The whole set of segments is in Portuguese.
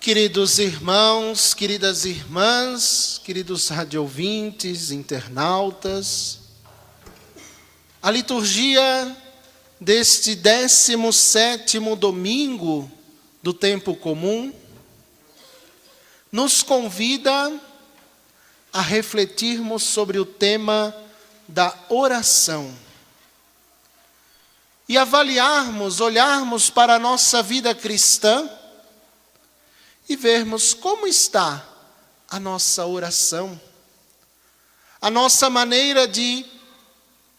Queridos irmãos, queridas irmãs, queridos radioouvintes, internautas, a liturgia deste 17º domingo do tempo comum nos convida a refletirmos sobre o tema da oração e avaliarmos, olharmos para a nossa vida cristã e vermos como está a nossa oração, a nossa maneira de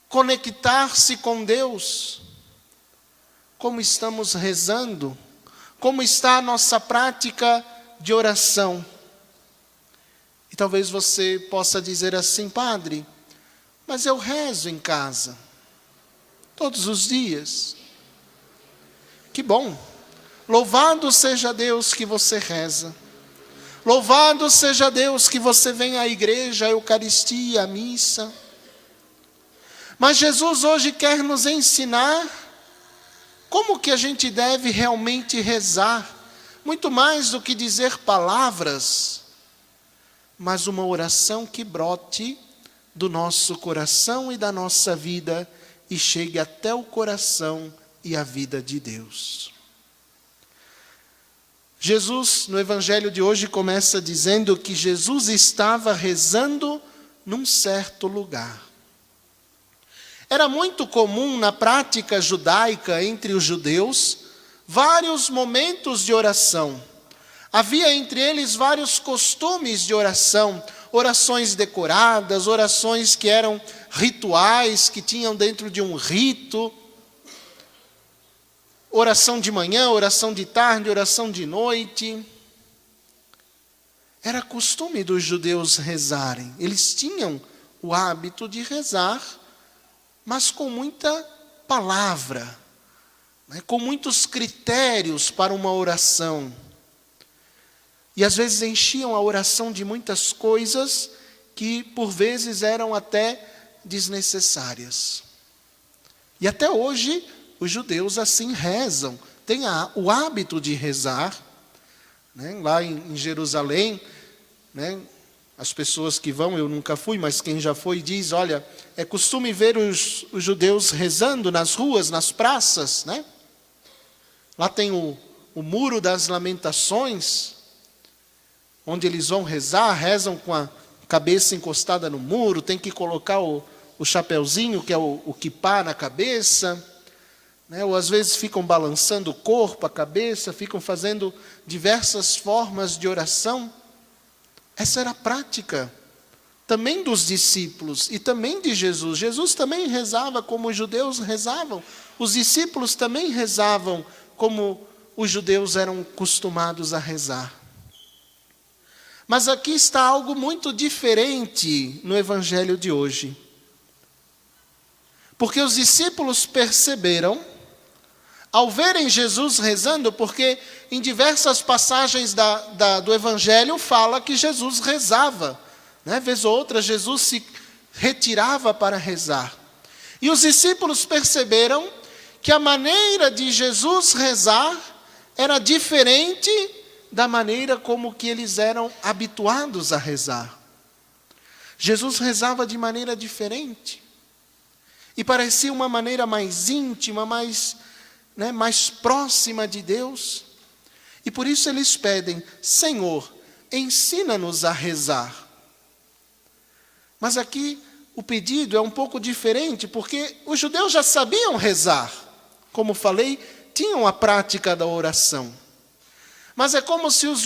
conectar-se com Deus, como estamos rezando, como está a nossa prática de oração. E talvez você possa dizer assim: padre, mas eu rezo em casa, todos os dias. Que bom! Louvado seja Deus que você reza. Louvado seja Deus que você vem à igreja, à Eucaristia, à missa. Mas Jesus hoje quer nos ensinar como que a gente deve realmente rezar. Muito mais do que dizer palavras, mas uma oração que brote do nosso coração e da nossa vida e chegue até o coração e a vida de Deus. Jesus, no evangelho de hoje, começa dizendo que Jesus estava rezando num certo lugar. Era muito comum na prática judaica entre os judeus vários momentos de oração. Havia entre eles vários costumes de oração, orações decoradas, orações que eram rituais, que tinham dentro de um rito. Oração de manhã, oração de tarde, oração de noite. Era costume dos judeus rezarem. Eles tinham o hábito de rezar, mas com muita palavra, com muitos critérios para uma oração. E às vezes enchiam a oração de muitas coisas que por vezes eram até desnecessárias. E até hoje os judeus assim rezam, têm o hábito de rezar. Lá em Jerusalém, as pessoas que vão, eu nunca fui, mas quem já foi diz, olha, é costume ver os judeus rezando nas ruas, nas praças. Lá tem o muro das lamentações, onde eles vão rezar, rezam com a cabeça encostada no muro, tem que colocar o chapeuzinho, que é o quipá na cabeça. Ou às vezes ficam balançando o corpo, a cabeça, ficam fazendo diversas formas de oração. Essa era a prática também dos discípulos e também de Jesus. Jesus também rezava como os judeus rezavam. Os discípulos também rezavam como os judeus eram acostumados a rezar. Mas aqui está algo muito diferente no evangelho de hoje. Porque os discípulos perceberam, ao verem Jesus rezando, porque em diversas passagens do Evangelho fala que Jesus rezava. Vez ou outra, Jesus se retirava para rezar. E os discípulos perceberam que a maneira de Jesus rezar era diferente da maneira como que eles eram habituados a rezar. Jesus rezava de maneira diferente. E parecia uma maneira mais íntima, mais próxima de Deus. E por isso eles pedem: Senhor, ensina-nos a rezar. Mas aqui o pedido é um pouco diferente, porque os judeus já sabiam rezar. Como falei, tinham a prática da oração. Mas é como se os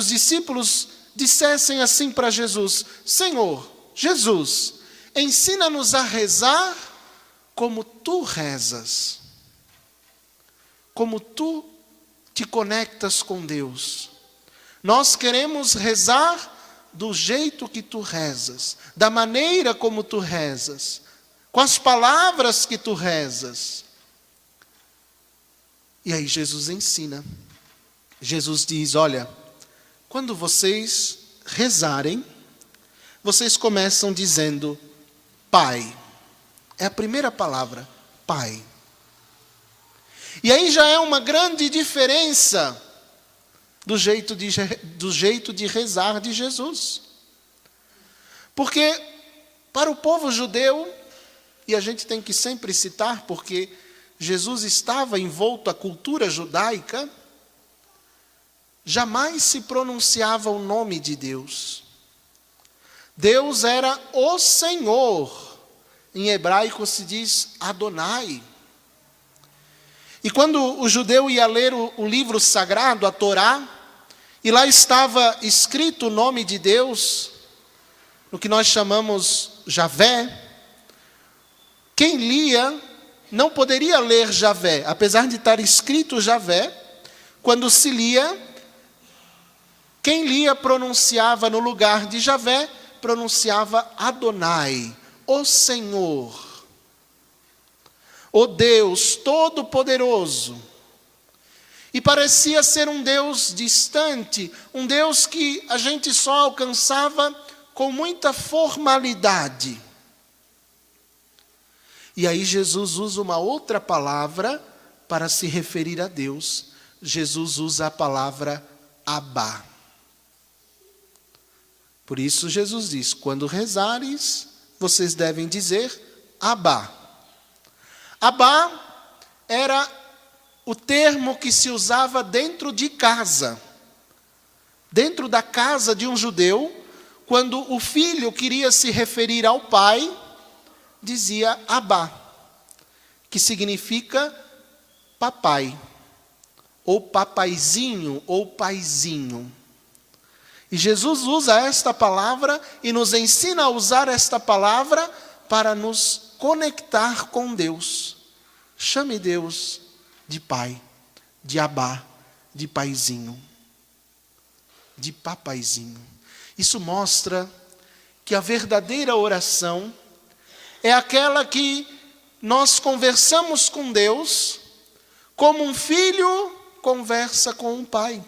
discípulos dissessem assim para Jesus: Senhor, Jesus, ensina-nos a rezar como tu rezas. Como tu te conectas com Deus. Nós queremos rezar do jeito que tu rezas, da maneira como tu rezas, com as palavras que tu rezas. E aí Jesus ensina. Jesus diz: olha, quando vocês rezarem, vocês começam dizendo Pai. É a primeira palavra, Pai. E aí já é uma grande diferença do jeito de rezar de Jesus. Porque para o povo judeu, e a gente tem que sempre citar, porque Jesus estava envolto à cultura judaica, jamais se pronunciava o nome de Deus. Deus era o Senhor. Em hebraico se diz Adonai. E quando o judeu ia ler o livro sagrado, a Torá, e lá estava escrito o nome de Deus, no que nós chamamos Javé, quem lia não poderia ler Javé, apesar de estar escrito Javé, quando se lia, quem lia pronunciava no lugar de Javé, pronunciava Adonai, o Senhor, o Deus Todo-Poderoso. E parecia ser um Deus distante, um Deus que a gente só alcançava com muita formalidade. E aí Jesus usa uma outra palavra para se referir a Deus. Jesus usa a palavra Abá. Por isso Jesus diz, quando rezares, vocês devem dizer Abá. Abá era o termo que se usava dentro de casa. Dentro da casa de um judeu, quando o filho queria se referir ao pai, dizia Abá, que significa papai, ou papaizinho, ou paizinho. E Jesus usa esta palavra e nos ensina a usar esta palavra para nos conectar com Deus. Chame Deus de pai, de Abá, de paizinho, de papaizinho. Isso mostra que a verdadeira oração é aquela que nós conversamos com Deus como um filho conversa com um pai.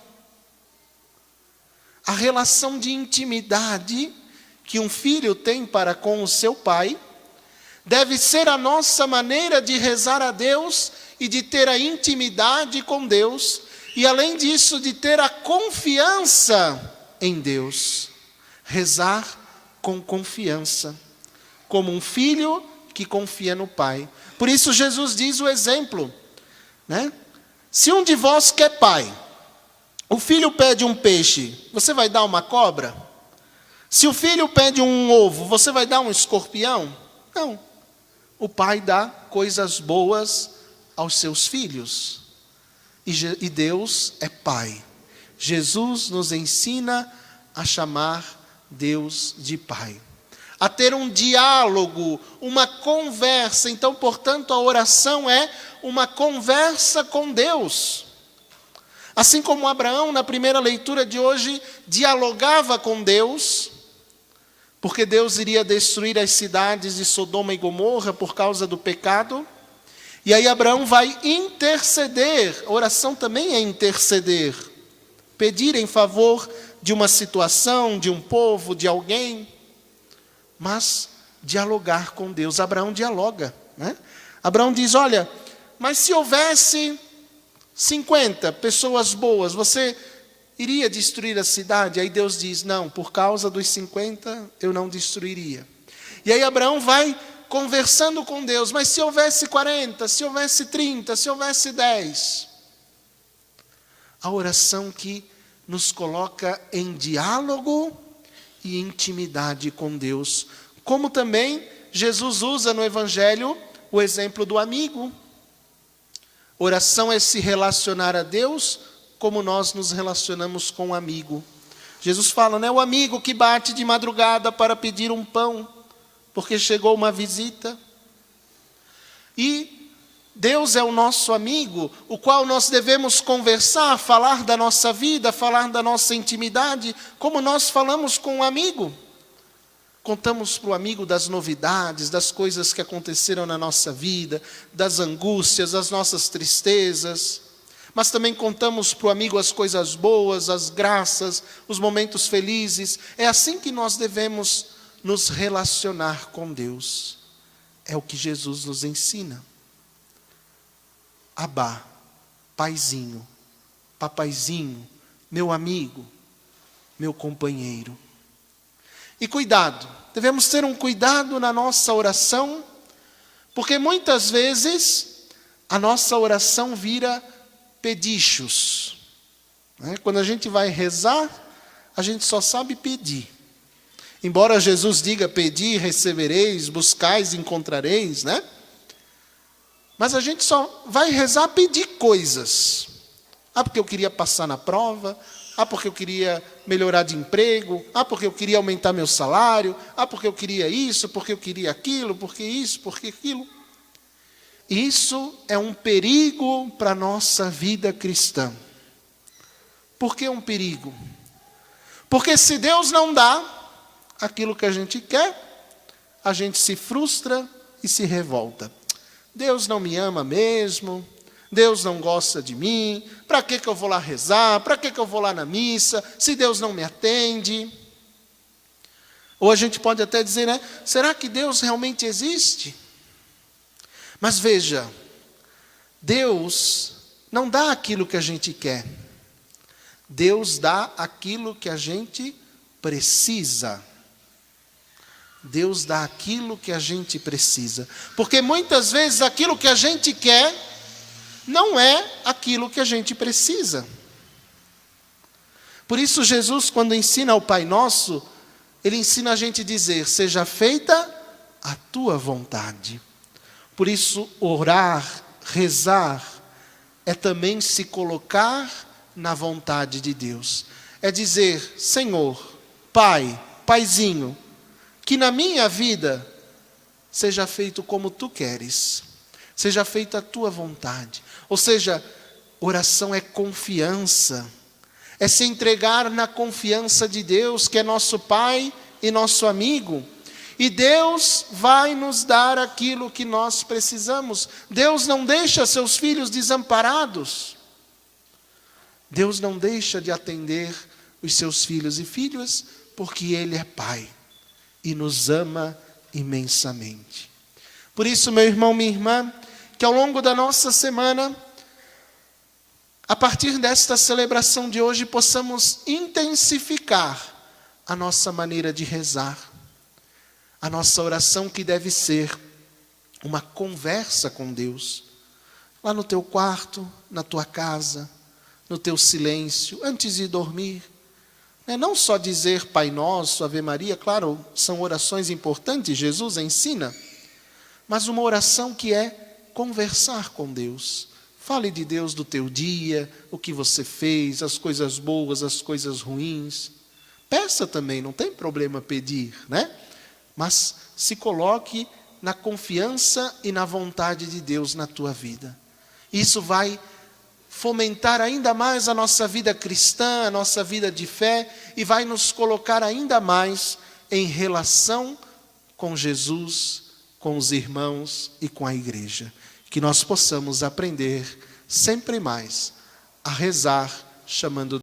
A relação de intimidade que um filho tem para com o seu pai deve ser a nossa maneira de rezar a Deus e de ter a intimidade com Deus, e além disso, de ter a confiança em Deus. Rezar com confiança, como um filho que confia no pai. Por isso Jesus diz o exemplo, né? Se um de vós que é pai, o filho pede um peixe, você vai dar uma cobra? Se o filho pede um ovo, você vai dar um escorpião? Não. O pai dá coisas boas aos seus filhos. E Deus é pai. Jesus nos ensina a chamar Deus de pai. A ter um diálogo, uma conversa. Então, portanto, a oração é uma conversa com Deus. Assim como Abraão, na primeira leitura de hoje, dialogava com Deus, porque Deus iria destruir as cidades de Sodoma e Gomorra por causa do pecado. E aí Abraão vai interceder. A oração também é interceder. Pedir em favor de uma situação, de um povo, de alguém. Mas dialogar com Deus. Abraão dialoga, né? Abraão diz, olha, mas se houvesse 50 pessoas boas, você iria destruir a cidade? Aí Deus diz, não, por causa dos 50 eu não destruiria. E aí Abraão vai conversando com Deus, mas se houvesse 40, se houvesse 30, se houvesse 10. A oração que nos coloca em diálogo e intimidade com Deus. Como também Jesus usa no Evangelho o exemplo do amigo. Oração é se relacionar a Deus como nós nos relacionamos com um amigo. Jesus fala, né? O amigo que bate de madrugada para pedir um pão, porque chegou uma visita. E Deus é o nosso amigo, o qual nós devemos conversar, falar da nossa vida, falar da nossa intimidade, como nós falamos com um amigo. Contamos para o amigo das novidades, das coisas que aconteceram na nossa vida, das angústias, das nossas tristezas. Mas também contamos para o amigo as coisas boas, as graças, os momentos felizes. É assim que nós devemos nos relacionar com Deus. É o que Jesus nos ensina. Abá, paizinho, papaizinho, meu amigo, meu companheiro. E cuidado, devemos ter um cuidado na nossa oração, porque muitas vezes a nossa oração vira pedichos. Quando a gente vai rezar, a gente só sabe pedir. Embora Jesus diga, pedi, recebereis, buscais, encontrareis, né? Mas a gente só vai rezar pedir coisas. Porque eu queria passar na prova. Porque eu queria melhorar de emprego. Porque eu queria aumentar meu salário. Porque eu queria isso, porque eu queria aquilo, porque isso, porque aquilo. Isso é um perigo para a nossa vida cristã. Por que um perigo? Porque se Deus não dá aquilo que a gente quer, a gente se frustra e se revolta. Deus não me ama mesmo, Deus não gosta de mim, para que eu vou lá rezar, para que eu vou lá na missa, se Deus não me atende? Ou a gente pode até dizer, né? Será que Deus realmente existe? Mas veja, Deus não dá aquilo que a gente quer. Deus dá aquilo que a gente precisa. Deus dá aquilo que a gente precisa. Porque muitas vezes aquilo que a gente quer não é aquilo que a gente precisa. Por isso Jesus, quando ensina o Pai Nosso, Ele ensina a gente a dizer, seja feita a tua vontade. Por isso orar, rezar, é também se colocar na vontade de Deus. É dizer, Senhor, Pai, Paizinho, que na minha vida seja feito como tu queres, seja feita a tua vontade. Ou seja, oração é confiança, é se entregar na confiança de Deus, que é nosso Pai e nosso amigo. E Deus vai nos dar aquilo que nós precisamos. Deus não deixa seus filhos desamparados. Deus não deixa de atender os seus filhos e filhas, porque Ele é Pai e nos ama imensamente. Por isso, meu irmão, minha irmã, que ao longo da nossa semana, a partir desta celebração de hoje, possamos intensificar a nossa maneira de rezar. A nossa oração que deve ser uma conversa com Deus. Lá no teu quarto, na tua casa, no teu silêncio, antes de dormir. Não só dizer Pai Nosso, Ave Maria, claro, são orações importantes, Jesus ensina, mas uma oração que é conversar com Deus. Fale de Deus do teu dia, o que você fez, as coisas boas, as coisas ruins. Peça também, não tem problema pedir, né? Mas se coloque na confiança e na vontade de Deus na tua vida. Isso vai fomentar ainda mais a nossa vida cristã, a nossa vida de fé, e vai nos colocar ainda mais em relação com Jesus, com os irmãos e com a igreja. Que nós possamos aprender sempre mais a rezar, chamando